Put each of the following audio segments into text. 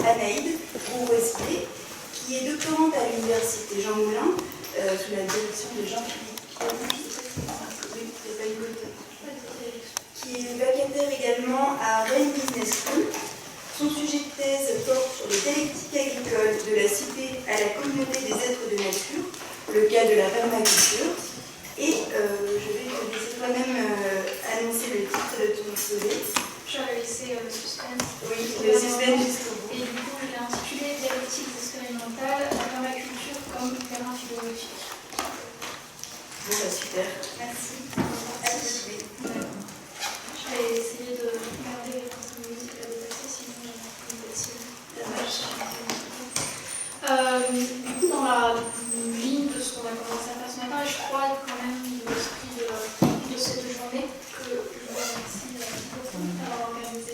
Anaïde Roux-Rosier, qui est doctorante à l'université Jean Moulin, sous la direction de Jean-Philippe qui est vacataire également à Rennes Business School. Son sujet de thèse porte sur les dialectiques agricoles de la cité à la communauté des êtres de nature, le cas de la permaculture. Et je vais te laisser toi-même annoncer le titre de ton CV. Je vais laisser le suspense. Oui, le suspense jusqu'au bout. Et du coup, je l'ai intitulé Dialectiques expérimentales, la permaculture comme terrain philosophique. Bon, bah super. Merci. Allez. Je vais essayer de garder les 30 minutes et de dépasser, sinon je vais essayer du coup, dans la ligne de ce qu'on a commencé à faire ce matin, je crois quand même l'esprit de cette journée que je vous remercie beaucoup d'avoir organisé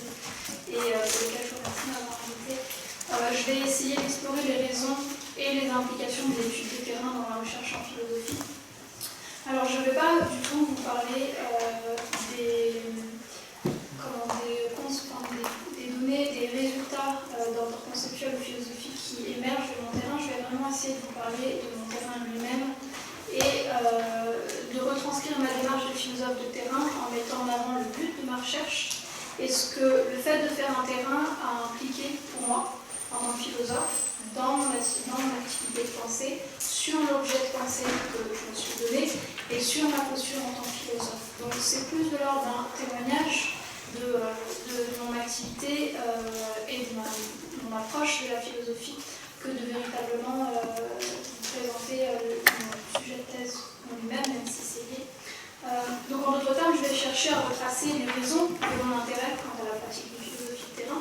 et pour lequel je vous remercie d'avoir invité. Je vais essayer d'explorer les raisons et les implications des études de terrain dans la recherche en philosophie. Alors, je ne vais pas du tout vous parler des données, des résultats d'ordre conceptuel ou philosophique qui émergent de mon terrain. Je vais vraiment essayer de vous parler de mon terrain lui-même et de retranscrire ma démarche de philosophe de terrain en mettant en avant le but de ma recherche et ce que le fait de faire un terrain a impliqué pour moi en tant que philosophe dans mon activité de pensée, sur l'objet de pensée que je me suis donné et sur ma posture en tant que philosophe. Donc c'est plus de l'ordre d'un témoignage de mon activité et de mon approche de la philosophie que de véritablement présenter mon sujet de thèse en lui-même, même si c'est lié. Donc en d'autres termes, je vais chercher à retracer les raisons de mon intérêt quant à la pratique de philosophie de terrain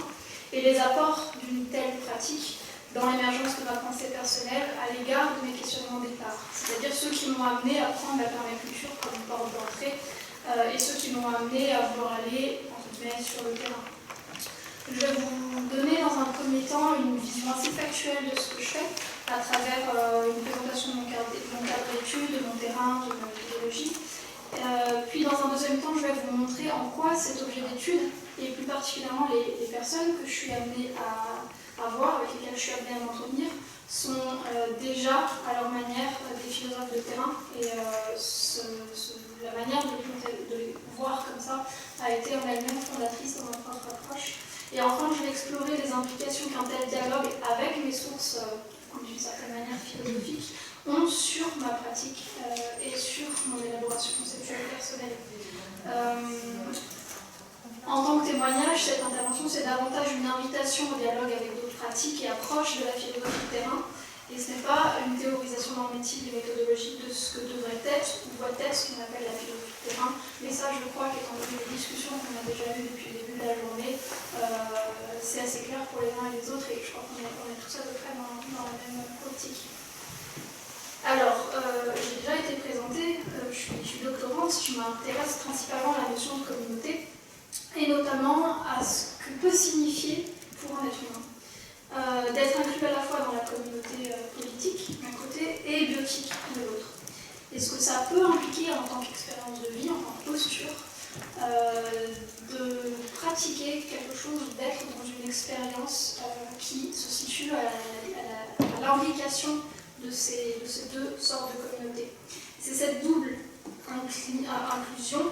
et les apports d'une telle pratique dans l'émergence de ma pensée personnelle à l'égard de mes questionnements de départ, c'est-à-dire ceux qui m'ont amené à prendre la permaculture comme porte d'entrée et ceux qui m'ont amené à vouloir aller sur le terrain. Je vais vous donner dans un premier temps une vision assez factuelle de ce que je fais à travers une présentation de mon cadre d'études, de mon terrain, de ma méthodologie. Puis dans un deuxième temps, je vais vous montrer en quoi cet objet d'étude, et plus particulièrement les personnes que je suis amenée à voir, avec lesquelles je suis amenée à m'entretenir, sont déjà à leur manière des philosophes de terrain et la manière de les voir comme ça a été en elle-même fondatrice dans ma propre approche. Et enfin, je vais explorer les implications qu'un tel dialogue avec mes sources, d'une certaine manière philosophiques, ont sur ma pratique et sur mon élaboration conceptuelle personnelle. En tant que témoignage, cette intervention, c'est davantage une invitation au dialogue avec d'autres pratiques et approches de la philosophie de terrain. Et ce n'est pas une théorisation normative et méthodologique de ce que devrait être ou doit être ce qu'on appelle la philosophie de terrain. Mais ça, je crois qu'étant donné les discussions qu'on a déjà eues depuis le début de la journée, c'est assez clair pour les uns et les autres et je crois qu'on est tous à peu près dans la même optique. Alors, j'ai déjà été présentée, je suis doctorante, je m'intéresse principalement à la notion de communauté et notamment à ce que peut signifier pour un être humain d'être inclus à la fois dans la communauté politique d'un côté et biotique de l'autre. Et ce que ça peut impliquer en tant qu'expérience de vie, en tant que posture, de pratiquer quelque chose, d'être dans une expérience qui se situe à l'imbrication de ces deux sortes de communautés. C'est cette double inclusion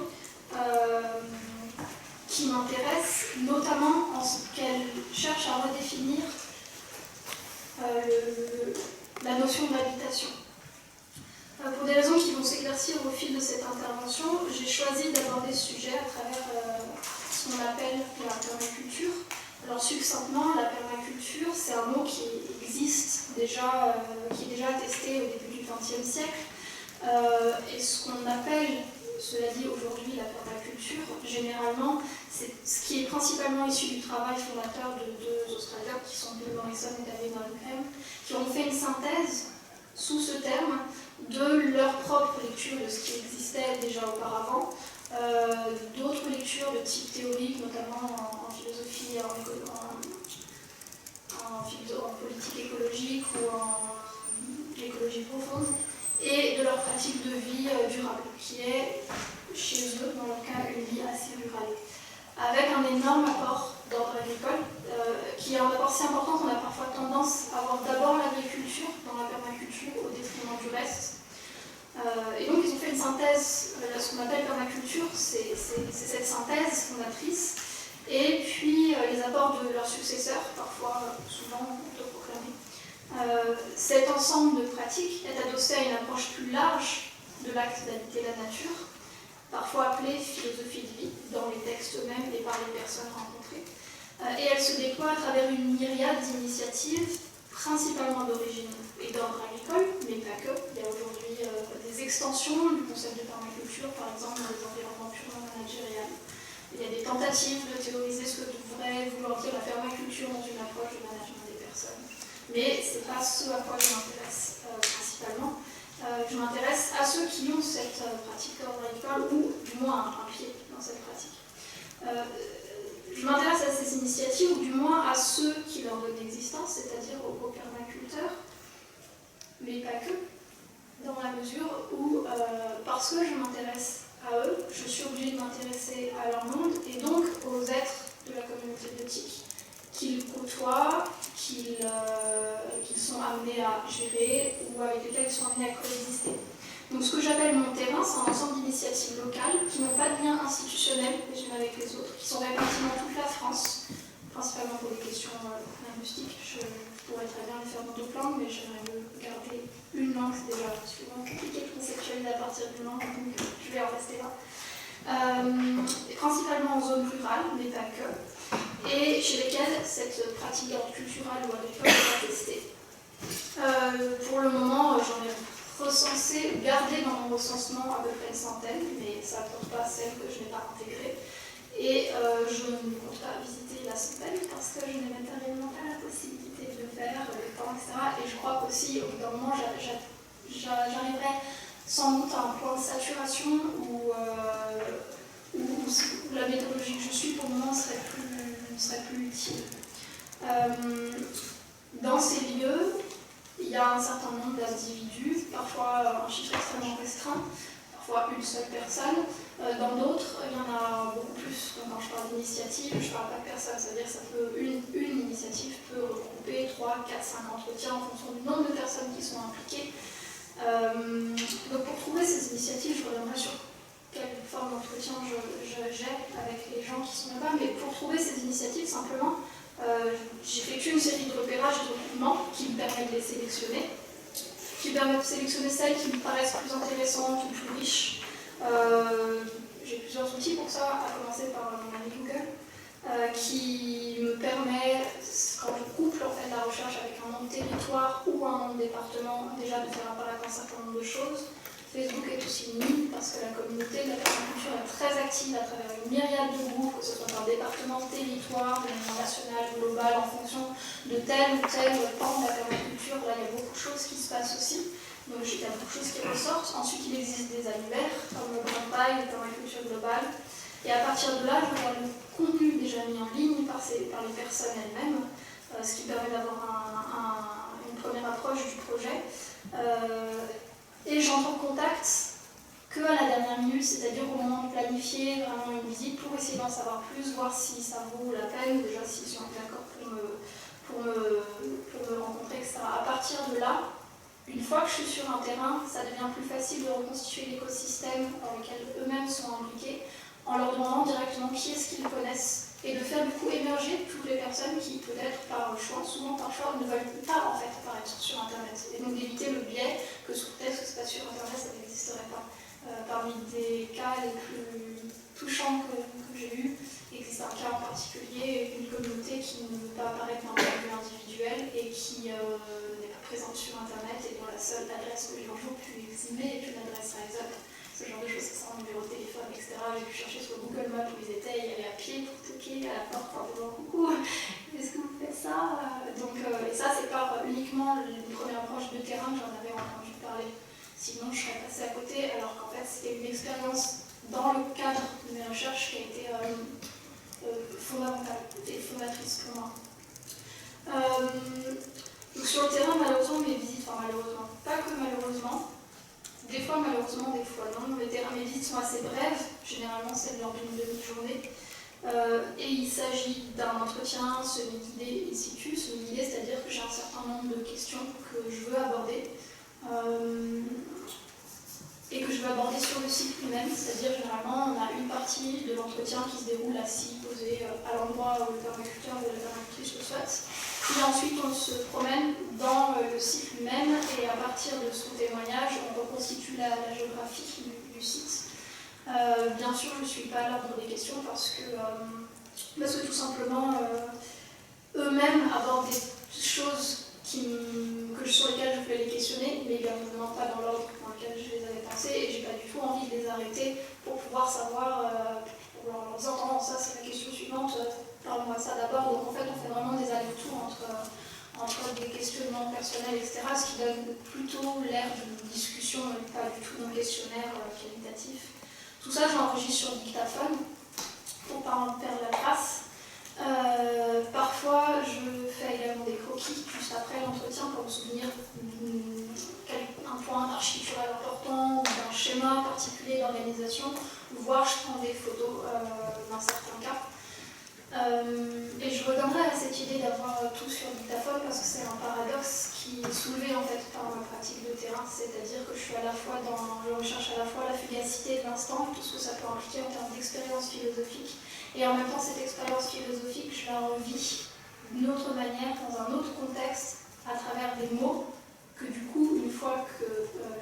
qui m'intéresse, notamment en ce qu'elle cherche à redéfinir la notion d'habitation. Pour des raisons qui vont s'éclaircir au fil de cette intervention, j'ai choisi d'aborder ce sujet à travers ce qu'on appelle la permaculture. Alors succinctement, la permaculture, c'est un mot qui existe déjà, qui est déjà attesté au début du XXe siècle. Et ce qu'on appelle, cela dit aujourd'hui, la permaculture, généralement, c'est ce qui est principalement issu du travail fondateur de deux Australiens qui sont Bill Morrison et David Malcolm, qui ont fait une synthèse sous ce terme de leur propre lecture de ce qui existait déjà auparavant, d'autres lectures de type théorique, notamment en philosophie, en politique écologique ou en écologie profonde, et de leur pratique de vie durable, qui est chez eux, dans leur cas, une vie assez rurale, avec un énorme apport d'ordre agricole qui est un apport si important qu'on a parfois tendance à avoir d'abord l'agriculture dans la permaculture au détriment du reste. Et donc ils ont fait une synthèse, ce qu'on appelle permaculture, c'est cette synthèse fondatrice, et puis les apports de leurs successeurs, parfois souvent autoproclamés. Cet ensemble de pratiques est adossé à une approche plus large de l'acte d'habiter la nature, parfois appelée philosophie de vie dans les textes eux-mêmes et par les personnes rencontrées. Et elle se déploie à travers une myriade d'initiatives, principalement d'origine et d'ordre agricole, mais pas que. Il y a aujourd'hui des extensions du concept de permaculture, par exemple dans les environnements purement managériels. Il y a des tentatives de théoriser ce que devrait vouloir dire la permaculture dans une approche de management des personnes. Mais ce n'est pas ce à quoi je m'intéresse principalement. Je m'intéresse à ceux qui ont cette pratique d'ordre agricole, ou du moins un pied dans cette pratique. Je m'intéresse à ces initiatives, ou du moins à ceux qui leur donnent existence, c'est-à-dire aux permaculteurs, mais pas que, dans la mesure où, parce que je m'intéresse à eux, je suis obligée de m'intéresser à leur monde, et donc aux êtres de la communauté biotique qu'ils côtoient, qu'ils sont amenés à gérer, ou avec lesquels ils sont amenés à coexister. Donc ce que j'appelle mon terrain, c'est un ensemble d'initiatives locales qui n'ont pas de lien institutionnel les unes avec les autres, qui sont réparties dans toute la France, principalement pour des questions linguistiques. Je pourrais très bien les faire dans d'autres langues, mais j'aimerais garder une langue, c'est déjà souvent compliqué de conceptualiser à partir d'une langue, donc je vais en rester là. Principalement en zone rurale, mais pas que, et chez lesquelles cette pratique d'ordre culturel ou agricole est testée. Pour le moment, j'en ai recensé, gardé dans mon recensement à peu près une centaine, mais ça ne compte pas celles que je n'ai pas intégrées. Et je ne compte pas visiter la centaine parce que je n'ai matériellement pas la possibilité de le faire, le temps, etc. Et je crois qu'aussi, au bout d'un moment, j'arriverai sans doute à un point de saturation où la méthodologie que je suis pour le moment serait plus utile. Dans ces lieux, il y a un certain nombre d'individus, parfois un chiffre extrêmement restreint, parfois une seule personne. Dans d'autres, il y en a beaucoup plus. Donc quand je parle d'initiative, je ne parle pas de personnes, c'est-à-dire que une initiative peut regrouper 3, 4, 5 entretiens en fonction du nombre de personnes qui sont impliquées. Donc pour trouver ces initiatives, je reviendrai sur quelle forme d'entretien j'ai avec les gens qui sont là-bas, mais pour trouver ces initiatives, simplement, j'effectue une série de repérages et de recoupements qui me permettent de les sélectionner, qui permettent de sélectionner celles qui me paraissent plus intéressantes ou plus riches. J'ai plusieurs outils pour ça, à commencer par mon ami Google, qui me permet, quand je couple en fait, la recherche avec un nom de territoire ou un nom de département, déjà de faire apparaître un certain nombre de choses. Facebook est aussi une mine parce que la communauté de la permaculture est très active à travers une myriade de groupes, que ce soit par département, territoire, de manière nationale, globale, en fonction de tel ou tel pan de la permaculture. Là, il y a beaucoup de choses qui se passent aussi. Donc, il y a beaucoup de choses qui ressortent. Ensuite, il existe des annuaires, comme le Grand Paille, la permaculture globale. Et à partir de là, je regarde le contenu déjà mis en ligne par les personnes elles-mêmes, ce qui permet d'avoir une première approche du projet. Et j'entre en contact qu'à la dernière minute, c'est-à-dire au moment de planifier vraiment une visite pour essayer d'en savoir plus, voir si ça vaut la peine, déjà s'ils sont d'accord pour me rencontrer, etc. À partir de là, une fois que je suis sur un terrain, ça devient plus facile de reconstituer l'écosystème dans lequel eux-mêmes sont impliqués, en leur demandant directement qui est-ce qu'ils connaissent, et de faire du coup émerger toutes les personnes qui, peut-être par choix, souvent par choix, ne veulent pas en fait apparaître sur Internet. Et donc d'éviter le biais que sous prétexte que c'est pas sur Internet, ça n'existerait pas. Parmi des cas les plus touchants que j'ai eus, il existe un cas en particulier, une communauté qui ne veut pas apparaître d'un point de vue individuel et qui n'est pas présente sur Internet et dont la seule adresse que j'ai un jour pu exhumer est une adresse RiseUp. Ce genre de choses, c'est ça, un numéro de téléphone, etc. J'ai pu chercher sur Google Maps où ils étaient, y aller à pied pour toquer à la porte en disant coucou, est-ce que vous faites ça? Et ça, c'est par uniquement une première approche de terrain que j'en avais entendu parler. Sinon, je serais passée à côté, alors qu'en fait, c'était une expérience dans le cadre de mes recherches qui a été fondamentale et fondatrice pour moi. Donc sur le terrain, malheureusement, mes visites, enfin malheureusement, pas que malheureusement, des fois malheureusement, des fois non, mes visites sont assez brèves, généralement c'est lors d'une demi-journée. Et il s'agit d'un entretien semi-guidé in situ, semi-guidé, c'est-à-dire que j'ai un certain nombre de questions que je veux aborder et que je veux aborder sur le site lui-même, c'est-à-dire généralement on a une partie de l'entretien qui se déroule assis, posé à l'endroit où le permaculteur ou la permacultrice le souhaite. Puis ensuite on se promène dans le site lui-même et à partir de son témoignage on reconstitue la géographie du site. Bien sûr je ne suis pas à l'ordre des questions parce que tout simplement eux-mêmes abordent des choses sur lesquelles je voulais les questionner, mais bien évidemment pas dans l'ordre dans lequel je les avais pensées, et j'ai pas du tout envie de les arrêter pour pouvoir savoir, pour leur dire attends, ça c'est la question suivante, parle-moi de ça d'abord. Donc en fait on fait vraiment des allers-retours entre des questionnements personnels, etc., ce qui donne plutôt l'air d'une discussion et pas du tout d'un questionnaire qualitatif. Tout ça j'enregistre sur dictaphone pour pas en perdre la trace. Parfois, je fais également des croquis juste après l'entretien pour me souvenir d'un point architectural important ou d'un schéma particulier d'organisation, voire je prends des photos dans certains cas. Et je reviendrai à cette idée d'avoir tout sur dictaphone parce que c'est un paradoxe qui est soulevé en fait par ma pratique de terrain, c'est-à-dire que je recherche à la fois la fugacité de l'instant, tout ce que ça peut impliquer en termes d'expérience philosophique, et en même temps cette expérience philosophique, je la revis d'une autre manière, dans un autre contexte, à travers des mots que du coup, une fois que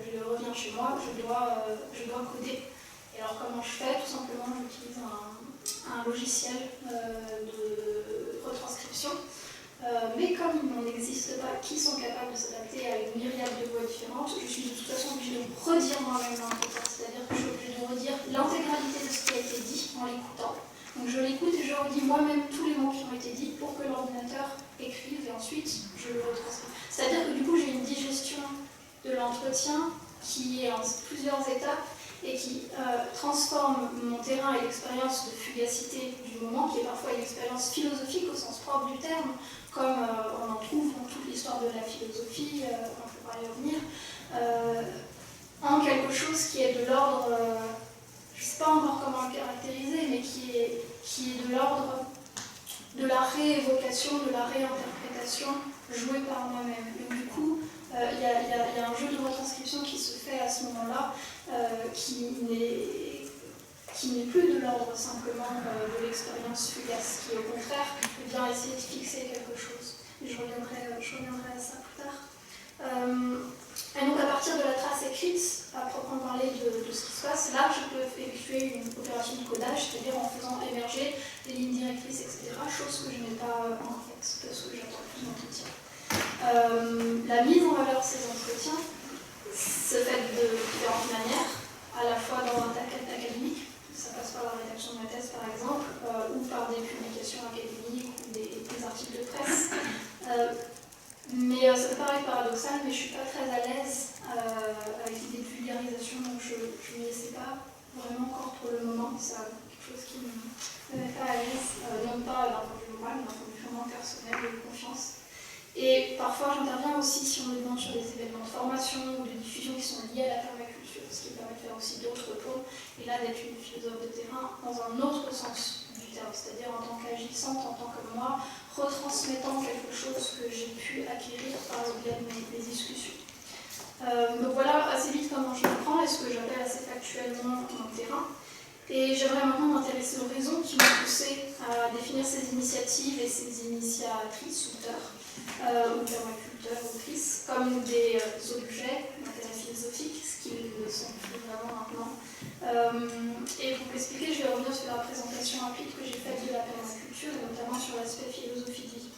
je reviens chez moi, je dois coder. Et alors comment je fais? Tout simplement, j'utilise un logiciel de retranscription, mais comme il n'en existe pas qui sont capables de s'adapter à une myriade de voix différentes, je suis de toute façon obligée de redire moi-même l'entretien, c'est-à-dire que je suis obligée de redire l'intégralité de ce qui a été dit en l'écoutant. Donc je l'écoute et je redis moi-même tous les mots qui ont été dits pour que l'ordinateur écrive et ensuite je le retranscris. C'est-à-dire que du coup j'ai une digestion de l'entretien qui est en plusieurs étapes et qui transforme mon terrain et l'expérience de fugacité du moment, qui est parfois une expérience philosophique au sens propre du terme, comme on en trouve dans toute l'histoire de la philosophie, on ne peut pas y revenir, en quelque chose qui est de l'ordre, je ne sais pas encore comment le caractériser, mais qui est de l'ordre de la réévocation, de la réinterprétation jouée par moi-même. Donc du coup, il y a un jeu de retranscription qui se fait à ce moment-là, qui n'est plus de l'ordre simplement de l'expérience fugace, qui au contraire vient essayer de fixer quelque chose. Et je reviendrai à ça plus tard. Et donc à partir de la trace écrite, à proprement parler de ce qui se passe, là je peux effectuer une opération de codage, c'est-à-dire en faisant émerger des lignes directrices, etc., chose que je n'ai pas encore faite, parce que j'attends plus d'entretien. La mise en valeur de ces entretiens se fait de différentes manières, à la fois dans un cadre académique, ça passe par la rédaction de ma thèse par exemple, ou par des publications académiques ou des articles de presse. Mais ça me paraît paradoxal, mais je ne suis pas très à l'aise avec l'idée de vulgarisation, donc je ne m'y essaie pas vraiment encore pour le moment. C'est quelque chose qui ne me met pas à l'aise, non pas d'un point de vue moral, mais d'un point de vue vraiment personnel et de confiance. Et parfois j'interviens aussi si on me demande sur des événements de formation ou de diffusion qui sont liés à la permaculture, ce qui permet de faire aussi d'autres ponts, et là d'être une philosophe de terrain dans un autre sens du terme, c'est-à-dire en tant qu'agissante, en tant que moi, retransmettant quelque chose que j'ai pu acquérir par le biais de mes discussions. Donc voilà assez vite comment je le prends et ce que j'appelle assez factuellement mon terrain. Et j'aimerais maintenant m'intéresser aux raisons qui m'ont poussé à définir ces initiatives et ces initiatrices, auteurs, ou permaculteurs, autrices, comme des objets d'intérêt philosophique, ce qu'ils ne sont plus vraiment maintenant. Et pour l'expliquer, je vais revenir sur la présentation rapide que j'ai faite de la permaculture, et notamment sur l'aspect philosophie de vie.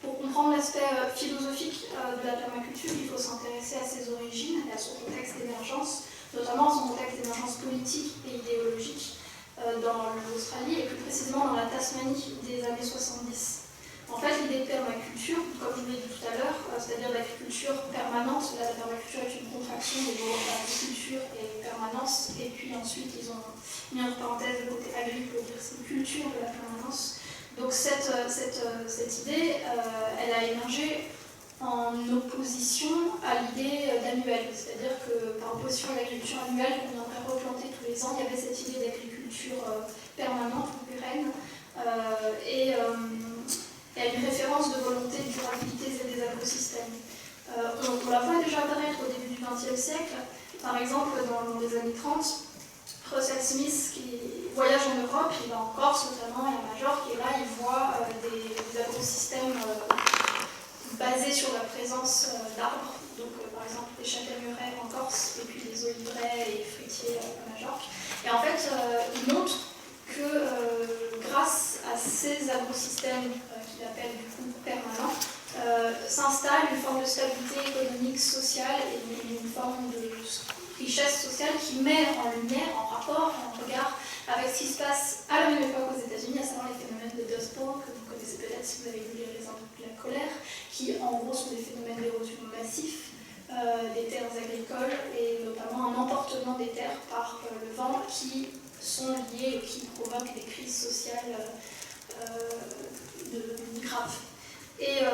Pour comprendre l'aspect philosophique de la permaculture, il faut s'intéresser à ses origines et à son contexte d'émergence, notamment son contexte d'émergence politique et idéologique dans l'Australie et plus précisément dans la Tasmanie des années 70. En fait, l'idée de permaculture, comme je vous l'ai dit tout à l'heure, c'est-à-dire l'agriculture permanente, la permaculture est une contraction des mots agriculture et permanence, et puis ensuite ils ont mis entre parenthèses le côté agricole pour dire c'est une culture de la permanence. Donc cette idée, elle a émergé en opposition à l'idée d'annuel, c'est-à-dire que par opposition à l'agriculture annuelle qu'on viendrait replanter tous les ans, il y avait cette idée d'agriculture permanente ou pérenne et à une référence de volonté de durabilité des écosystèmes. On la voit déjà apparaître au début du XXe siècle, par exemple dans les années 30, Russell Smith qui voyage en Europe, il va en Corse notamment et à Majorque, et là il voit des agrosystèmes basés sur la présence d'arbres, donc par exemple des châtaigneraies en Corse et puis des oliveraies et fruitiers à Majorque. Et en fait, il montre que grâce à ces agrosystèmes qu'il appelle du coup permanents, s'installe une forme de stabilité économique, sociale et une forme de richesse sociale qui met en lumière, en rapport, en regard avec ce qui se passe à la même époque aux États-Unis, à savoir les phénomènes de Dust Bowl, que vous connaissez peut-être si vous avez lu Les raisins de la colère, qui en gros sont des phénomènes d'érosion massif des terres agricoles et notamment un emportement des terres par le vent qui sont liés et qui provoquent des crises sociales graves. Et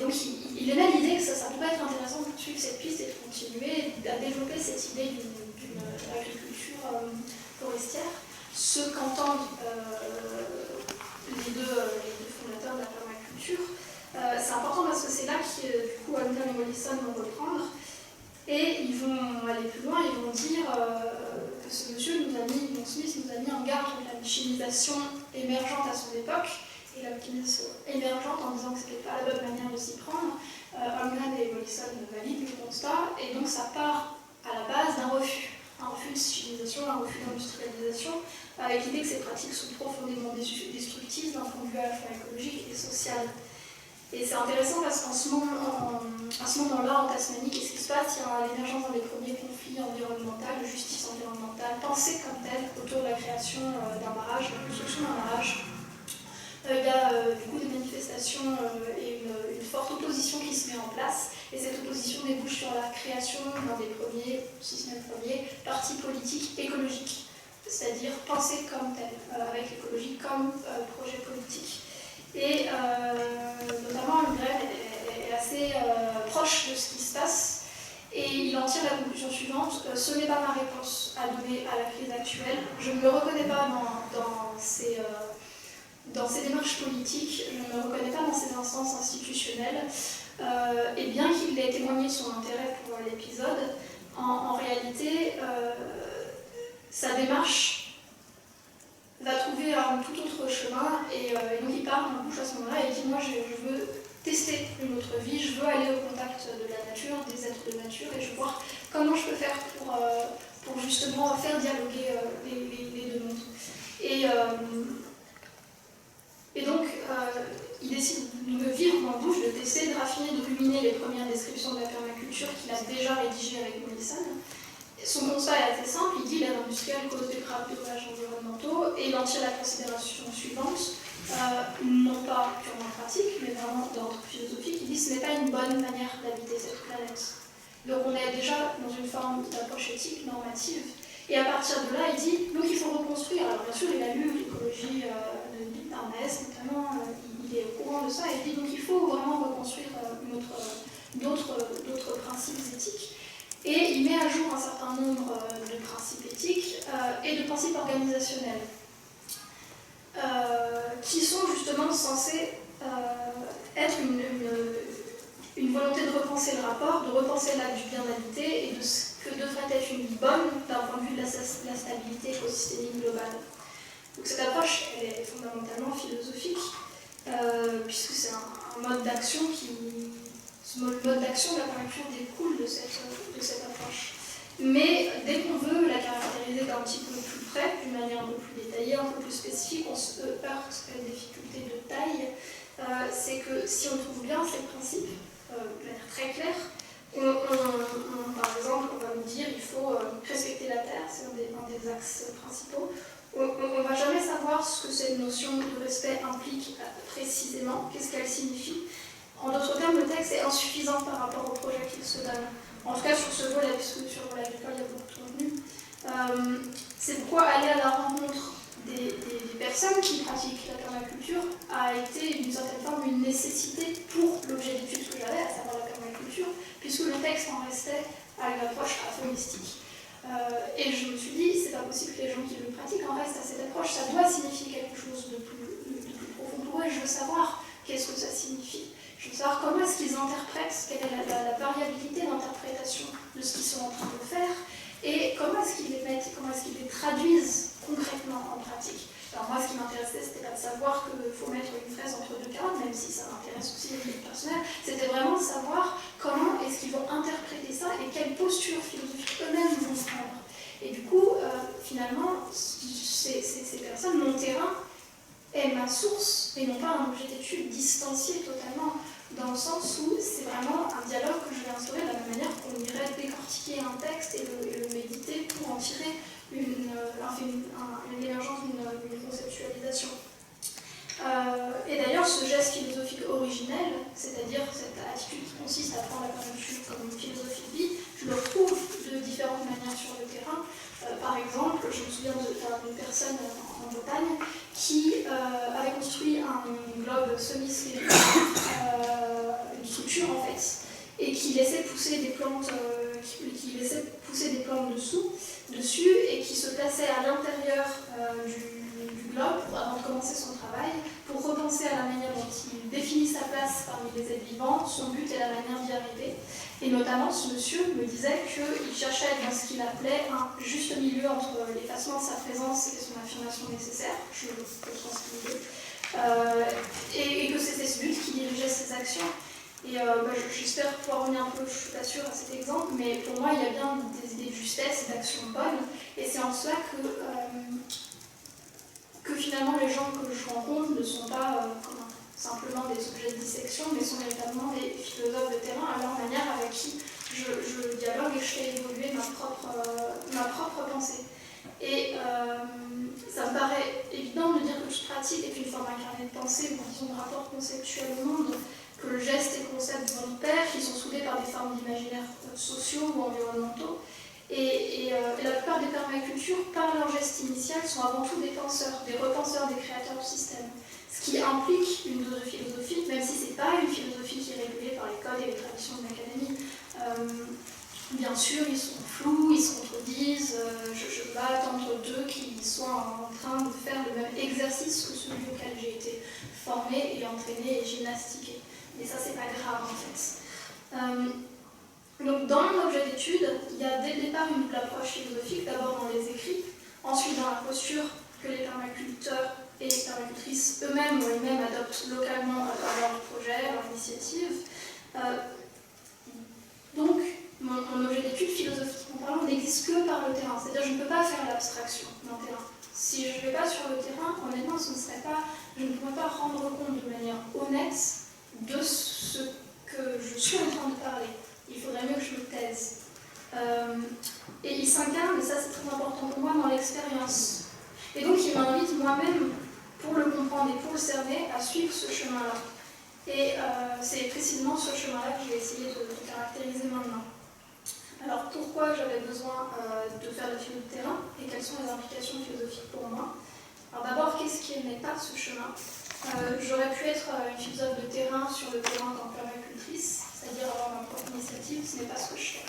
donc il émet l'idée que ça pourrait être intéressant de poursuivre cette piste et de continuer à développer cette idée d'une agriculture forestière. Ce qu'entendent les deux fondateurs de la permaculture, c'est important parce que c'est là que du coup Hunter et Mollison vont reprendre et ils vont aller plus loin, ils vont dire que ce monsieur John Smith nous a mis en garde contre la chimisation émergente à son époque et la chimisation émergente en disant que ce n'était pas la bonne manière de s'y prendre. Holmgren et Mollison valident le constat et donc ça part à la base d'un refus. Un refus de civilisation, un refus d'industrialisation, avec l'idée que ces pratiques sont profondément destructives d'un point de vue à la fois écologique et social. Et c'est intéressant parce qu'à ce moment-là, en Tasmanie, qu'est-ce qui se passe? Il y a l'émergence des premiers conflits environnementaux, de justice environnementale, pensée comme telle autour de la création d'un barrage, de la construction d'un barrage. Il y a du coup des manifestations et une forte opposition qui se met en place. Et cette opposition débouche sur la création d'un des premiers, si ce n'est le premier, partis politiques écologiques, c'est-à-dire pensés comme tel, avec l'écologie comme projet politique. Et notamment, Holmgren est assez proche de ce qui se passe et il en tire la conclusion suivante: ce n'est pas ma réponse à donner à la crise actuelle. Je ne me reconnais pas dans ces démarches politiques, je ne me reconnais pas dans ces instances institutionnelles. Et bien qu'il ait témoigné de son intérêt pour l'épisode, en réalité, sa démarche va trouver un tout autre chemin et donc il part en bouche à ce moment-là et il dit: moi je veux tester une autre vie, je veux aller au contact de la nature, des êtres de nature et je veux voir comment je peux faire pour justement faire dialoguer les deux mondes. Et donc, il décide de vivre en bouche, de tester, de raffiner, de ruminer les premières descriptions de la permaculture qu'il a déjà rédigées avec Mollison. Son constat est assez simple, il dit l'ère industrielle cause des graves dommages environnementaux et il en tire la considération suivante, non pas purement pratique, mais vraiment d'ordre philosophique. Il dit ce n'est pas une bonne manière d'habiter cette planète. Donc on est déjà dans une forme d'approche éthique, normative. Et à partir de là, il dit donc il faut reconstruire. Alors bien sûr, il a lu l'écologie de Barnès, notamment, il est au courant de ça, et il dit donc il faut vraiment reconstruire d'autres principes éthiques. Et il met à jour un certain nombre de principes éthiques et de principes organisationnels qui sont justement censés être une volonté de repenser le rapport, de repenser l'acte du bien habité et de ce que devrait être une vie bonne d'un point de vue de la stabilité écosystémique globale. Donc cette approche est fondamentalement philosophique puisque c'est un mode d'action ce mode d'action de la permaculture découle de cette approche. Mais dès qu'on veut la caractériser d'un petit peu plus près, d'une manière un peu plus détaillée, un peu plus spécifique, on se heurte à des difficultés de taille. C'est que si on trouve bien ces principes, de manière très claire, par exemple, on va nous dire qu'il faut respecter la terre, c'est un des axes principaux. On ne va jamais savoir ce que cette notion de respect implique précisément, qu'est-ce qu'elle signifie. En d'autres termes, le texte est insuffisant par rapport au projet qu'il se donne. En tout cas, sur ce volet, puisque sur le volet agricole, il y a beaucoup de contenu. C'est pourquoi aller à la rencontre des personnes qui pratiquent la permaculture a été, d'une certaine forme, une nécessité pour l'objet d'étude que j'avais, à savoir la permaculture, puisque le texte en restait à une approche aphoristique. Et je me suis dit, c'est pas possible que les gens qui le pratiquent en restent à cette approche, ça doit signifier quelque chose de plus profond pour eux, et je veux savoir qu'est-ce que ça signifie. Je veux savoir comment est-ce qu'ils interprètent, quelle est la variabilité d'interprétation de ce qu'ils sont en train de faire, et comment est-ce qu'ils les mettent, comment est-ce qu'ils les traduisent concrètement en pratique. Alors moi, ce qui m'intéressait, c'était pas de savoir qu'il faut mettre une fraise entre deux carottes, même si ça m'intéresse aussi les trucs personnels, c'était vraiment de savoir comment est-ce qu'ils vont interpréter ça et quelle posture philosophique eux-mêmes vont prendre. Et du coup, finalement, ces personnes, mon terrain est ma source et non pas un objet d'étude distancié totalement, dans le sens où c'est vraiment un dialogue que je vais instaurer de la même manière qu'on irait décortiquer un texte et le méditer pour en tirer l'émergence d'une conceptualisation. Et d'ailleurs, ce geste philosophique originel, c'est-à-dire cette attitude qui consiste à prendre la permaculture comme une philosophie de vie, je le retrouve de différentes manières sur le terrain. Par exemple, je me souviens d'une personne en Bretagne qui avait construit un globe semi-sphérique, une structure en fait, et qui laissait pousser des plantes, dessus, et qui se plaçait à l'intérieur du globe avant de commencer son travail, pour repenser à la manière dont il définit sa place parmi les êtres vivants, son but et la manière d'y arriver. Et notamment, ce monsieur me disait qu'il cherchait à être dans ce qu'il appelait un juste milieu entre l'effacement de sa présence et son affirmation nécessaire, je peux transcrire, et que c'était ce but qui dirigeait ses actions. Et j'espère pouvoir revenir un peu, je ne suis pas sûre à cet exemple, mais pour moi, il y a bien des idées de justesse et d'actions bonnes, et c'est en cela que finalement les gens que je rencontre ne sont pas simplement des objets de dissection, mais sont véritablement des philosophes de terrain à leur manière, avec qui je dialogue et je fais évoluer ma propre pensée. Et ça me paraît évident de dire que toute pratique est une forme incarnée de pensée, ou disons de rapport conceptuel au monde, que le geste et le concept vont de pair, qui sont soudés par des formes d'imaginaires sociaux ou environnementaux. Et la plupart des permacultures, par leur geste initial, sont avant tout des penseurs, des repenseurs, des créateurs du système. Ce qui implique une dose de philosophie, même si ce n'est pas une philosophie qui est régulée par les codes et les traditions de l'académie. Bien sûr, ils sont flous, ils se contredisent, je ne peux pas attendre d'eux qu'ils soient en train de faire le même exercice que celui auquel j'ai été formée et entraînée et gymnastiquée. Mais ça, c'est pas grave en fait. Donc dans mon objet d'étude, il y a dès le départ une double approche philosophique, d'abord dans les écrits, ensuite dans la posture que les permaculteurs et les permacultrices eux-mêmes ou elles-mêmes adoptent localement à travers leur projet, leur initiative. Donc, mon objet d'étude philosophiquement parlant n'existe que par le terrain, c'est-à-dire je ne peux pas faire l'abstraction d'un terrain. Si je ne vais pas sur le terrain, honnêtement, je ne pourrais pas rendre compte de manière honnête de ce que je suis en train de parler. Il faudrait mieux que je me taise. Et il s'incarne, et ça c'est très important pour moi, dans l'expérience. Et donc il m'invite moi-même, pour le comprendre et pour le cerner, à suivre ce chemin-là. Et c'est précisément ce chemin-là que je vais essayer de caractériser maintenant. Alors pourquoi j'avais besoin de faire de la philo de terrain et quelles sont les implications philosophiques pour moi? Alors d'abord, qu'est-ce qui n'est pas ce chemin? J'aurais pu être une philosophe de terrain sur le terrain en tant que permacultrice, c'est-à-dire avoir ma propre initiative, ce n'est pas ce que je fais.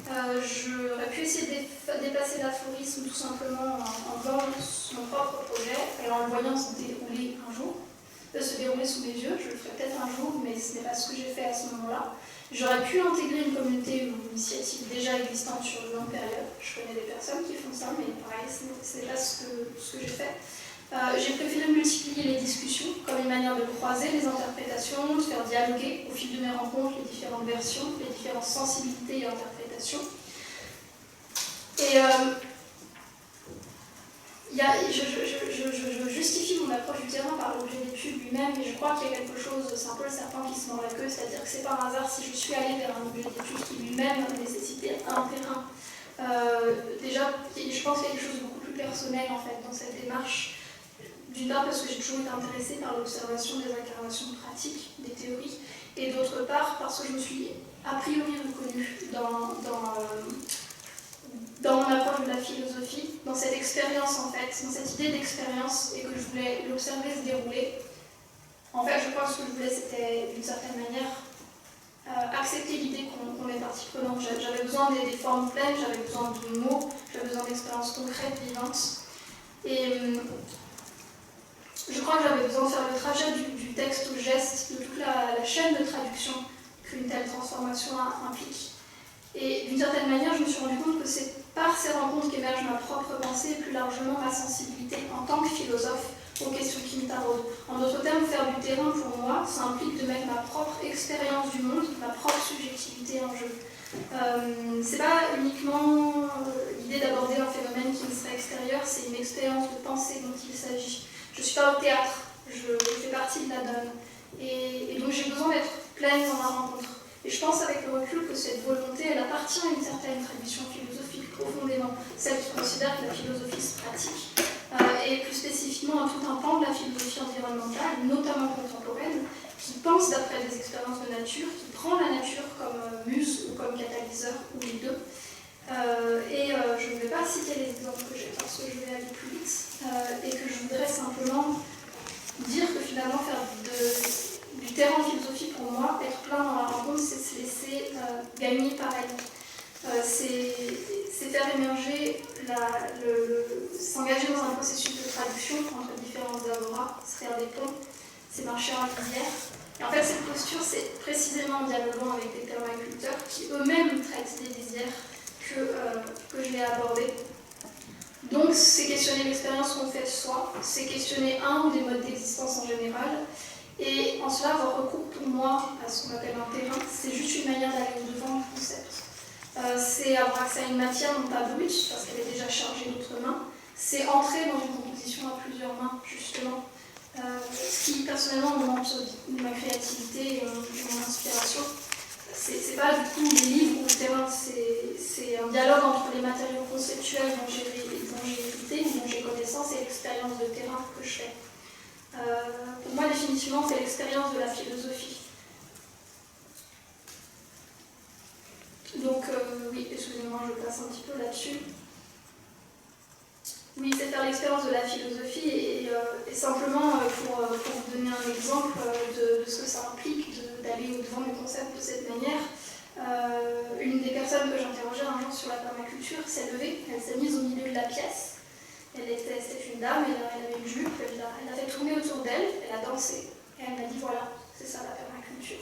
J'aurais pu essayer de dépasser l'aphorisme tout simplement en faisant mon propre projet et en le voyant se dérouler un jour, se dérouler sous mes yeux. Je le ferai peut-être un jour, mais ce n'est pas ce que j'ai fait à ce moment-là. J'aurais pu intégrer une communauté ou une initiative déjà existante sur une longue période. Je connais des personnes qui font ça, mais pareil, ce n'est pas ce que j'ai fait. J'ai préféré multiplier les discussions comme une manière de croiser les interprétations, de faire dialoguer au fil de mes rencontres les différentes versions, les différentes sensibilités et interprétations. Et je justifie mon approche du terrain par l'objet d'étude lui-même, et je crois qu'il y a quelque chose, c'est un peu le serpent qui se mord la queue, c'est-à-dire que c'est par hasard si je suis allée vers un objet d'étude qui lui-même nécessitait un terrain. Déjà, je pense qu'il y a quelque chose de beaucoup plus personnel en fait dans cette démarche. D'une part parce que j'ai toujours été intéressée par l'observation des incarnations pratiques, des théories, et d'autre part parce que je me suis a priori reconnue dans mon approche de la philosophie, dans cette expérience en fait, dans cette idée d'expérience, et que je voulais l'observer se dérouler. En fait, je crois que ce que je voulais, c'était d'une certaine manière accepter l'idée qu'on est partie prenante. J'avais besoin des formes pleines, j'avais besoin de mots, j'avais besoin d'expériences concrètes, vivantes. Et je crois que j'avais besoin de faire le trajet du texte au geste, de toute la chaîne de traduction qu'une telle transformation implique. Et d'une certaine manière, je me suis rendu compte que c'est par ces rencontres qu'émerge ma propre pensée et plus largement ma sensibilité en tant que philosophe aux questions qui me taraudent. En d'autres termes, faire du terrain pour moi, ça implique de mettre ma propre expérience du monde, ma propre subjectivité en jeu. C'est pas uniquement l'idée d'aborder un phénomène qui me serait extérieur, c'est une expérience de pensée dont il s'agit. Je suis pas au théâtre, je fais partie de la donne. Et donc j'ai besoin d'être pleine dans la rencontre. Et je pense avec le recul que cette volonté, elle appartient à une certaine tradition philosophique profondément, celle qui considère que la philosophie se pratique, et plus spécifiquement à tout un pan de la philosophie environnementale, notamment contemporaine, qui pense d'après des expériences de nature, qui prend la nature comme muse ou comme catalyseur, ou les deux. Je ne vais pas citer les exemples que j'ai parce que je vais aller plus vite, et que je voudrais simplement dire que finalement faire du terrain en philosophie pour moi, être plein dans la rencontre, c'est se laisser gagner par elle. C'est faire émerger, s'engager dans un processus de traduction entre différentes avoirs, se faire des ponts, c'est marcher en lisière. Et en fait, cette posture, c'est précisément en dialoguant avec des permaculteurs qui eux-mêmes traitent des lisières que je vais aborder. Donc, c'est questionner l'expérience qu'on fait de soi, c'est questionner un ou des modes d'existence en général, et en cela, avoir recours pour moi à ce qu'on appelle un terrain, c'est juste une manière d'aller au-devant du concept. C'est avoir accès à une matière non pas brute, parce qu'elle est déjà chargée d'autres mains, c'est entrer dans une composition à plusieurs mains, justement. Ce qui, personnellement, augmente ma créativité et mon inspiration. C'est pas du coup les livres ou le terrain, c'est un dialogue entre les matériaux conceptuels dont j'ai hérité ou dont j'ai connaissance et l'expérience de terrain que je fais. Pour moi, définitivement, c'est l'expérience de la philosophie. Donc, oui, excusez-moi, je passe un petit peu là-dessus. Oui, c'est faire l'expérience de la philosophie et simplement, pour vous donner un exemple de ce que ça implique d'aller au-devant du concept de cette manière, une des personnes que j'interrogeais un jour sur la permaculture s'est levée, elle s'est mise au milieu de la pièce. C'était une dame, elle avait une jupe, elle a fait tourner autour d'elle, elle a dansé. Et elle m'a dit voilà, c'est ça la permaculture.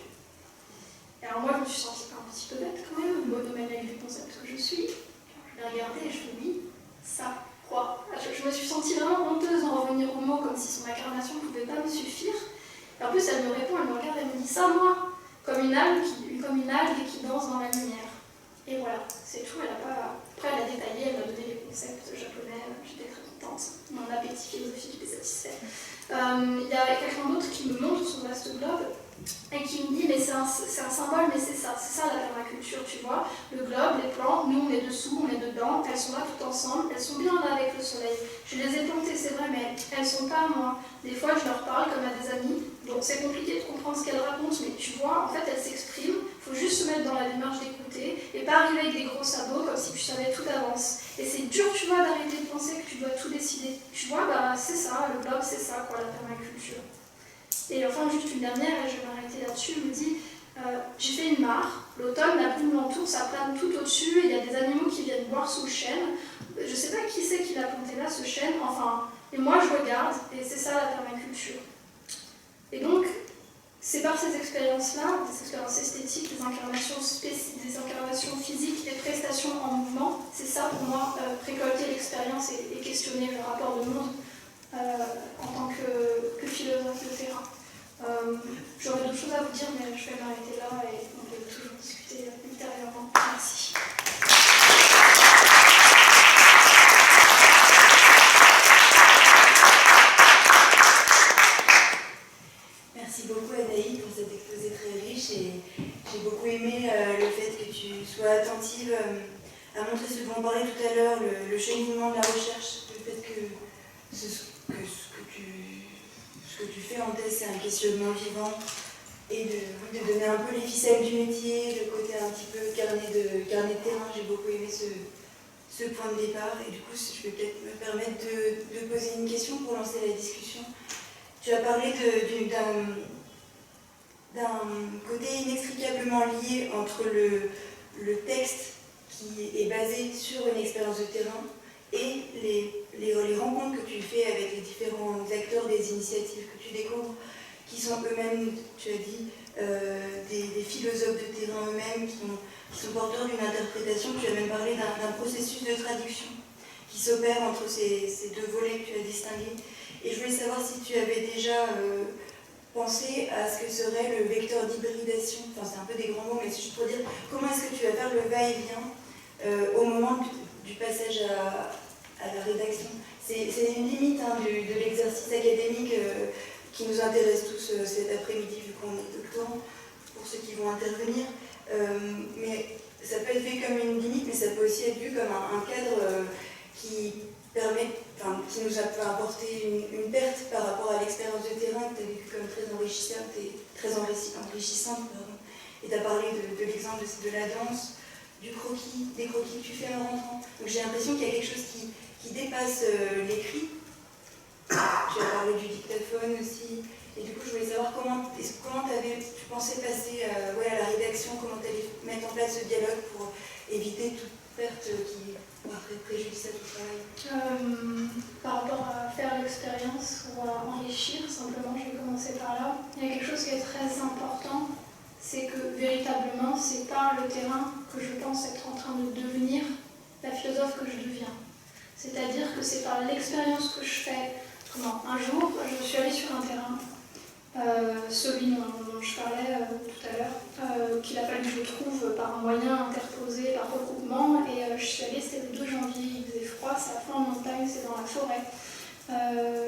Et alors moi je me suis sentie un petit peu bête quand même, monomaniaque du concept que je suis. Je l'ai regardée et je me dis ça, quoi. Je me suis sentie vraiment honteuse d'en revenir au mot comme si son incarnation ne pouvait pas me suffire. Et en plus elle me répond, elle me regarde, elle me dit ça moi, comme une algue qui danse dans la lumière. Et voilà, c'est tout. Après, elle a détaillé, elle m'a donné les concepts japonais, j'étais très contente. Mon appétit philosophique était satisfait. Il y a quelqu'un d'autre qui me montre son vaste globe et qui me dit mais c'est un symbole, mais c'est ça la permaculture, tu vois. Le globe, les plantes, nous on est dessous, on est dedans, elles sont là toutes ensemble, elles sont bien là avec le soleil. Je les ai plantées, c'est vrai, mais elles sont pas à moi. Des fois je leur parle comme à des amis, donc c'est compliqué de comprendre ce qu'elles racontent, mais tu vois, en fait elles s'expriment, il faut juste se mettre dans la démarche d'écouter et pas arriver avec des gros sabots comme si tu savais tout d'avance. Et c'est dur, tu vois, d'arrêter de penser que tu dois tout décider. Tu vois, bah c'est ça, le globe c'est ça, quoi, la permaculture. Et enfin, juste une dernière, et je vais m'arrêter là-dessus, elle me dit j'ai fait une mare, l'automne, la plume l'entoure, ça plane tout au-dessus, et il y a des animaux qui viennent boire sous le chêne. Je ne sais pas qui c'est qui l'a planté là, ce chêne, enfin, et moi je regarde, et c'est ça la permaculture. Et donc, c'est par ces expériences-là, des expériences esthétiques, des incarnations physiques, des prestations en mouvement, c'est ça pour moi, récolter l'expérience et questionner le rapport de monde en tant que philosophe de terrain. J'aurais d'autres choses à vous dire, mais je vais m'arrêter là et on peut toujours discuter ultérieurement. Merci. Merci beaucoup Anaï pour cet exposé très riche et j'ai beaucoup aimé le fait que tu sois attentive à montrer ce dont on parlait tout à l'heure, le cheminement de la recherche, le fait que ce que tu fais en thèse, c'est un questionnement vivant et de donner un peu les ficelles du métier, le côté un petit peu carnet de terrain. J'ai beaucoup aimé ce point de départ et du coup je vais peut-être me permettre de poser une question pour lancer la discussion. Tu as parlé d'un côté inextricablement lié entre le texte qui est basé sur une expérience de terrain et les rencontres que tu fais avec les différents acteurs des initiatives que tu découvres, qui sont eux-mêmes, tu as dit, des philosophes de terrain eux-mêmes, qui sont porteurs d'une interprétation. Tu as même parlé d'un processus de traduction qui s'opère entre ces deux volets que tu as distingués. Et je voulais savoir si tu avais déjà pensé à ce que serait le vecteur d'hybridation. Enfin, c'est un peu des grands mots, mais c'est juste pour dire comment est-ce que tu vas faire le va-et-vient au moment du passage à la rédaction. C'est une limite de l'exercice académique qui nous intéresse tous cet après-midi, vu qu'on est doctorants, pour ceux qui vont intervenir. Mais ça peut être vu comme une limite, mais ça peut aussi être vu comme un cadre qui nous a apporté une perte par rapport à l'expérience de terrain que tu as vécu comme très enrichissante. Et tu as parlé de l'exemple de la danse, des croquis que tu fais en rentrant. Donc j'ai l'impression qu'il y a quelque chose qui dépasse l'écrit. Tu as parlé du dictaphone aussi. Et du coup, je voulais savoir comment tu pensais passer à la rédaction, comment tu allais mettre en place ce dialogue pour éviter toute perte qui porterait préjudice à tout travail. Par rapport à faire l'expérience ou à enrichir, simplement, je vais commencer par là. Il y a quelque chose qui est très important, c'est que véritablement, c'est par le terrain que je pense être en train de devenir la philosophe que je deviens. C'est-à-dire que c'est par l'expérience que je fais. Un jour, je suis allée sur un terrain, celui dont je parlais tout à l'heure, qu'il a fallu que je trouve par un moyen interposé, par regroupement, et je suis allée, c'était le 2 janvier, il faisait froid, c'est à flanc de montagne, c'est dans la forêt.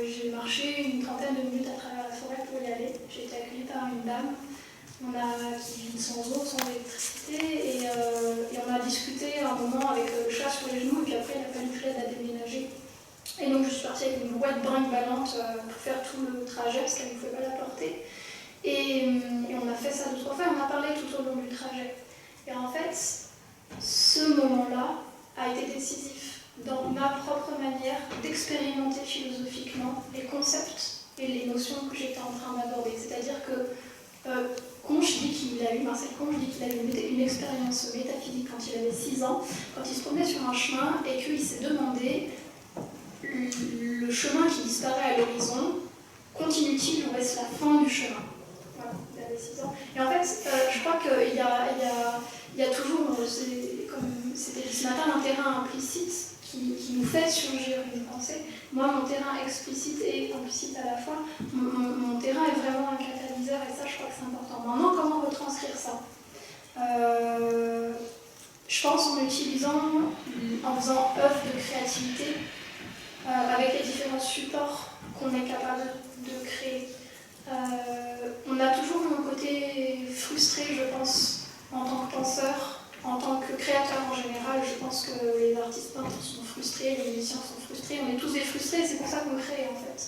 J'ai marché une trentaine de minutes à travers la forêt pour y aller. J'ai été accueillie par une dame qui vit sans eau, sans électricité, et on a discuté un moment avec le chat sur les genoux, et puis après il a fallu que je l'aide à déménager. Et donc je suis partie avec une brouette brinque-ballante pour faire tout le trajet, parce qu'elle ne pouvait pas la porter. Et on a fait ça 2-3 fois, on a parlé tout au long du trajet. Et en fait, ce moment-là a été décisif dans ma propre manière d'expérimenter philosophiquement les concepts et les notions que j'étais en train d'aborder. C'est-à-dire que Conche dit qu'il a eu, Marcel Conche dit qu'il a eu une expérience métaphysique quand il avait 6 ans, quand il se promenait sur un chemin et qu'il s'est demandé le chemin qui disparaît à l'horizon, continue-t-il ou est-ce la fin du chemin? Voilà, il avait 6 ans. Et en fait, je crois qu'il y a toujours, comme c'était ce matin, un terrain implicite qui nous fait surgir une pensée. Moi, mon terrain explicite et implicite à la fois, mon terrain est vraiment un catalyseur et ça, je crois que c'est important. Maintenant, comment retranscrire ça? Je pense en faisant œuvre de créativité, avec les différents supports qu'on est capable de créer. On a toujours un côté frustré, je pense, en tant que penseur, en tant que créateur en général. Je pense que les artistes peintres sont frustrés, les musiciens sont frustrés, on est tous des frustrés, c'est pour ça qu'on crée en fait.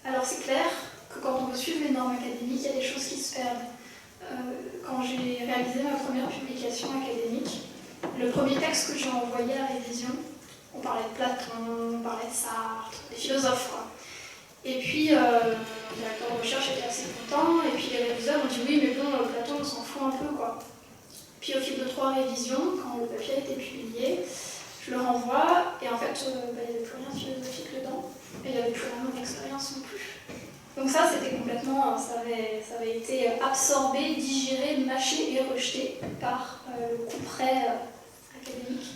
Alors c'est clair que quand on veut suivre les normes académiques, il y a des choses qui se perdent. Quand j'ai réalisé ma première publication académique, le premier texte que j'ai envoyé à révision, on parlait de Platon, on parlait de Sartre, des philosophes quoi. Et puis le directeur de recherche était assez content, et puis les réviseurs ont dit oui mais bon, Platon on s'en fout un peu quoi. Puis au fil de 3 révisions, quand le papier a été publié, je le renvoie, et en fait il n'y avait plus rien de philosophique dedans, et il n'y avait plus vraiment d'expérience non plus. Donc ça c'était complètement, ça avait été absorbé, digéré, mâché et rejeté par le couperet académique.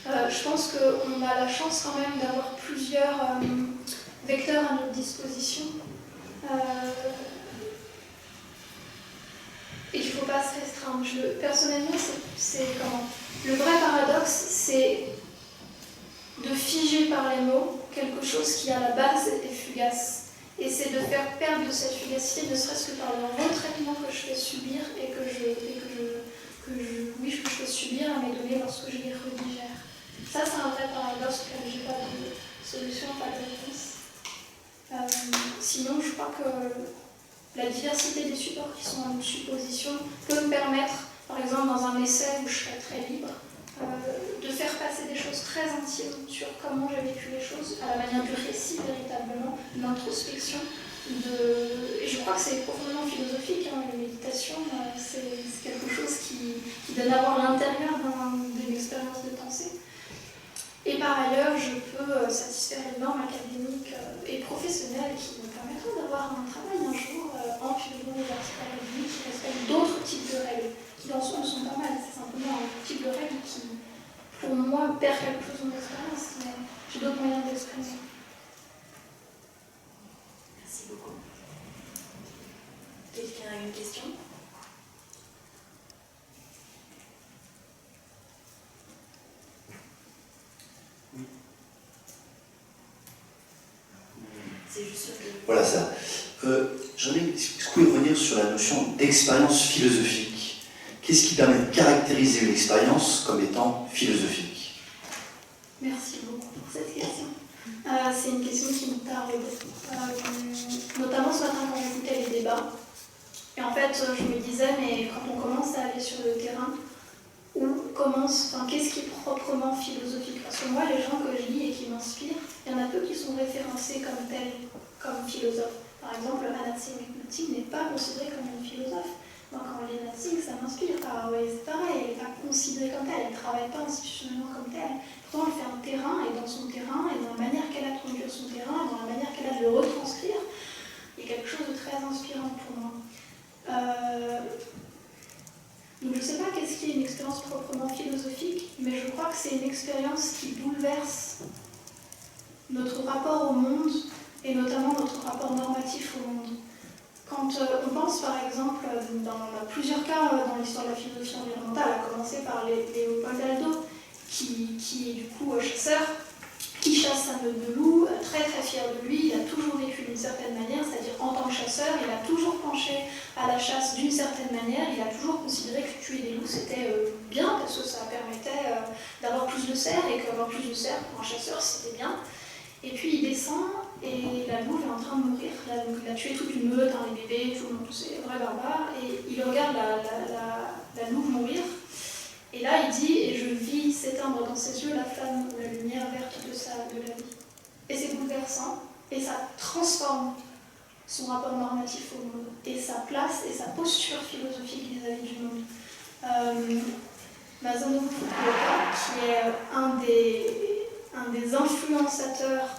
Je pense qu'on a la chance quand même d'avoir plusieurs vecteurs à notre disposition et qu'il ne faut pas se restreindre. Personnellement, c'est comment? Le vrai paradoxe, c'est de figer par les mots quelque chose qui à la base est fugace. Et c'est de faire perdre de cette fugacité, ne serait-ce que par le retraitement que je fais subir et que je fais subir à mes données lorsque je les redigère. Ça, c'est un vrai paradoxe auquel je n'ai pas de solution, pas de réponse. Sinon, je crois que la diversité des supports qui sont à notre supposition peut me permettre, par exemple dans un essai où je serais très libre, de faire passer des choses très intimes sur comment j'ai vécu les choses, à la manière du récit véritablement, de l'introspection, Et je crois que c'est profondément philosophique, hein, la méditation, c'est quelque chose qui donne à voir l'intérieur d'une expérience de pensée. Et par ailleurs, je peux satisfaire les normes académiques et professionnelles qui me permettront d'avoir un travail un jour en philologie universitaire académique qui respecte d'autres types de règles, qui dans soi sont pas mal, c'est simplement un type de règle qui, pour moi, perd quelque chose de mon expérience, mais j'ai d'autres moyens d'exprimer. Merci beaucoup. Quelqu'un a une question ? C'est juste sur le... Voilà ça. Est-ce que vous pouvez revenir sur la notion d'expérience philosophique? Qu'est-ce qui permet de caractériser une expérience comme étant philosophique? Merci beaucoup pour cette question. C'est une question qui me tarde, notamment ce matin quand j'écoutais les débats. Et en fait, je me disais, mais quand on commence à aller sur le terrain, qu'est-ce qui est proprement philosophique? Parce que moi, les gens que je lis et qui m'inspirent, il y en a peu qui sont référencés comme tels, comme philosophes. Par exemple, Anna Tsing n'est pas considérée comme une philosophe. Moi, quand je lis Anna Tsing, ça m'inspire. Ah ouais, c'est pareil, elle n'est pas considérée comme telle, elle ne travaille pas institutionnellement comme telle. Pourtant, elle fait un terrain, et dans son terrain, et dans la manière qu'elle a de conduire son terrain, et dans la manière qu'elle a de le retranscrire, il y a quelque chose de très inspirant pour moi. Donc je ne sais pas qu'est-ce qui est une expérience proprement philosophique, mais je crois que c'est une expérience qui bouleverse notre rapport au monde, et notamment notre rapport normatif au monde. Quand on pense par exemple, dans plusieurs cas dans l'histoire de la philosophie environnementale, à commencer par Léopold Aldo, qui est du coup chasseur, qui chasse un meute de loups, très très fier de lui, il a toujours vécu d'une certaine manière, c'est-à-dire en tant que chasseur, il a toujours penché à la chasse d'une certaine manière, il a toujours considéré que tuer des loups c'était bien, parce que ça permettait d'avoir plus de cerfs, et qu'avoir plus de cerfs pour un chasseur c'était bien. Et puis il descend, et la louve est en train de mourir, il a tué toute une meute, hein, les bébés, tout le monde, c'est vrai barbare, et il regarde la louve mourir. Et là, il dit, et je vis s'éteindre dans ses yeux la flamme ou la lumière verte de la vie. Et c'est bouleversant, et ça transforme son rapport normatif au monde, et sa place et sa posture philosophique vis-à-vis du monde. Masanobu Fukuoka, qui est un des influenceurs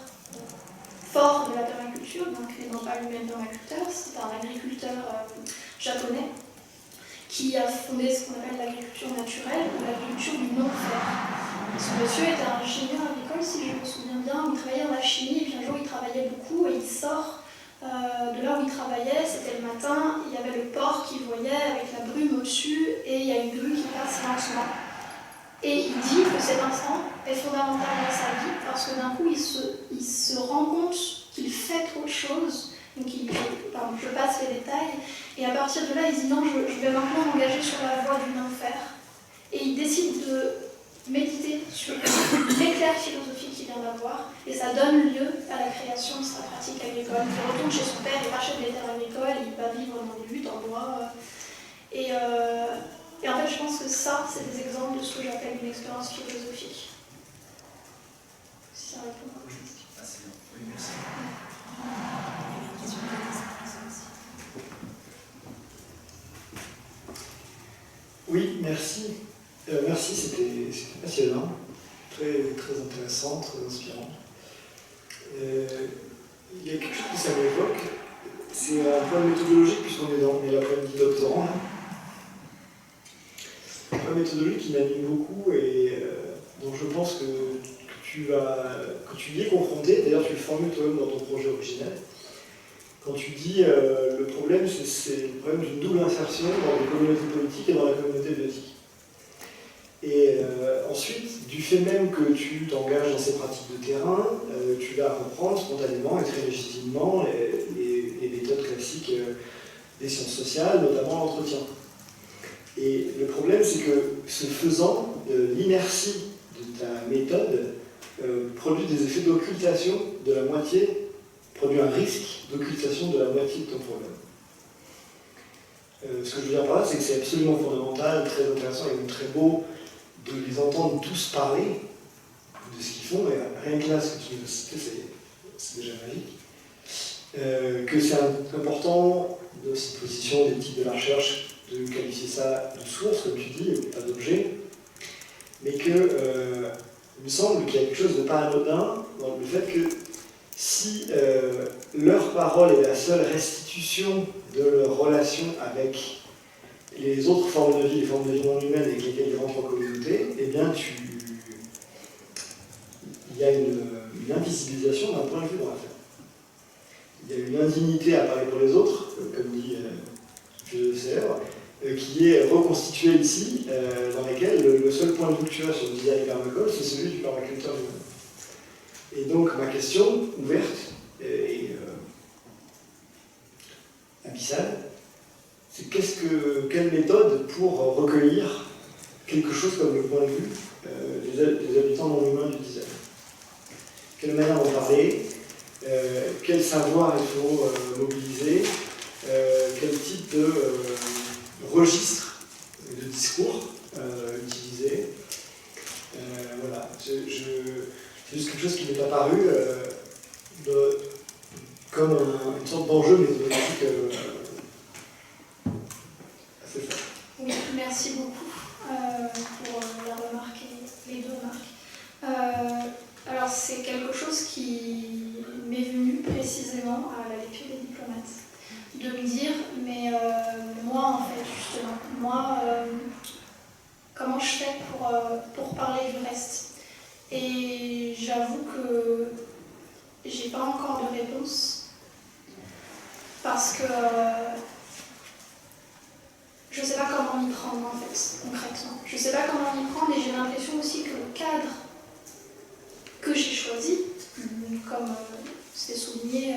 forts de la permaculture, donc il n'est pas lui-même permaculteur, c'est un agriculteur japonais, qui a fondé ce qu'on appelle l'agriculture naturelle, ou l'agriculture du non-faire. Ce monsieur était un ingénieur agricole, si je me souviens bien, il travaillait dans la chimie, et puis un jour il travaillait beaucoup, et il sort de là où il travaillait, c'était le matin, il y avait le port qu'il voyait avec la brume au-dessus, et il y a une grue qui passe lentement. Et il dit que cet instant est fondamental dans sa vie, parce que d'un coup il se rend compte qu'il fait trop de choses. Donc je passe les détails, et à partir de là, il dit non, je vais maintenant m'engager sur la voie du non-faire. Et il décide de méditer sur l'éclair philosophique qu'il vient d'avoir, et ça donne lieu à la création de sa pratique agricole. Il retourne chez son père, il rachète des terres agricoles, il va vivre dans des huttes en bois. Et en fait, je pense que ça, c'est des exemples de ce que j'appelle une expérience philosophique. Si ça répond à votre question. Ah, c'est bien. Oui, merci. Oui, merci. Merci, c'était passionnant, très, très intéressant, très inspirant. Il y a quelque chose que ça m'évoque, c'est un point méthodologique, puisqu'on est l'après-midi doctorant. Un point méthodologique qui m'anime beaucoup et dont je pense que tu y es confronté, d'ailleurs tu le formules toi-même dans ton projet original. Quand tu dis le problème, c'est le problème d'une double insertion dans les communautés politiques et dans la communauté biotique. Et ensuite, du fait même que tu t'engages dans ces pratiques de terrain, tu vas reprendre spontanément et très légitimement les méthodes classiques des sciences sociales, notamment l'entretien. Et le problème, c'est que ce faisant, l'inertie de ta méthode produit des effets d'occultation de la moitié, produit un risque d'occultation de la moitié de ton problème. Ce que je veux dire par là, c'est que c'est absolument fondamental, très intéressant et même très beau de les entendre tous parler de ce qu'ils font, et rien que là, ce que tu nous as cité, c'est déjà magique. que c'est important dans cette position d'éthique de la recherche de qualifier ça de source, comme tu dis, et pas d'objet, mais que il me semble qu'il y a quelque chose de pas anodin dans le fait que si leur parole est la seule restitution de leur relation avec les autres formes de vie, les formes de vie non humaines avec lesquelles ils rentrent en communauté, eh bien il y a une invisibilisation d'un point de vue dans l'affaire. Il y a une indignité à parler pour les autres, comme dit Philosophe, qui est reconstituée ici, dans laquelle le seul point de vue que tu as sur le design du permaculture, c'est celui du permaculteur lui-même. Et donc ma question, ouverte et abyssale, c'est quelle méthode pour recueillir quelque chose comme le point de vue des habitants non humains du design? Quelle manière d'en parler? Quel savoir il faut mobiliser? Quel type de registre de discours utiliser? Voilà, c'est juste quelque chose qui m'est apparu comme une sorte d'enjeu méthodologique assez fort. Oui, merci beaucoup pour la remarque et les deux remarques. Alors c'est quelque chose qui m'est venu précisément à la lecture des diplomates, de me dire, mais moi en fait justement, comment je fais pour parler du reste? Et j'avoue que j'ai pas encore de réponse, parce que je sais pas comment m'y prendre en fait, concrètement. Je sais pas comment m'y prendre et j'ai l'impression aussi que le cadre que j'ai choisi, comme c'était souligné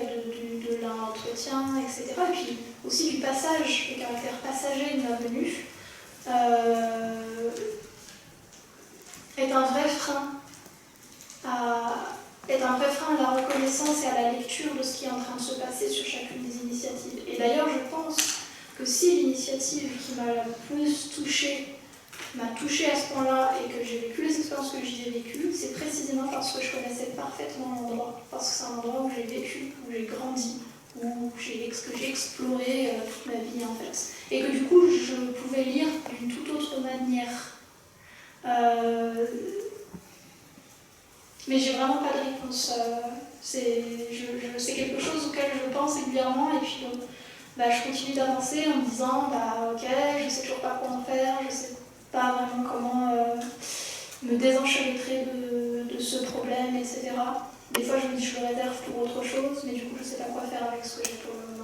de l'entretien, etc. Et puis aussi du passage, le caractère passager de ma venue, est un vrai frein à la reconnaissance et à la lecture de ce qui est en train de se passer sur chacune des initiatives. Et d'ailleurs, je pense que si l'initiative qui m'a la plus touchée m'a touchée à ce point-là et que j'ai vécu les expériences que j'y ai vécues, c'est précisément parce que je connaissais parfaitement l'endroit, parce que c'est un endroit où j'ai vécu, où j'ai grandi, où j'ai exploré toute ma vie en fait. Et que du coup, je pouvais lire d'une toute autre manière. Mais j'ai vraiment pas de réponse. C'est quelque chose auquel je pense régulièrement et puis je continue d'avancer en me disant ok, je sais toujours pas quoi en faire, je sais pas vraiment comment me désenchevêtrer de ce problème, etc. Des fois je me dis je le réserve pour autre chose, mais du coup je sais pas quoi faire avec ce que j'ai pour le moment.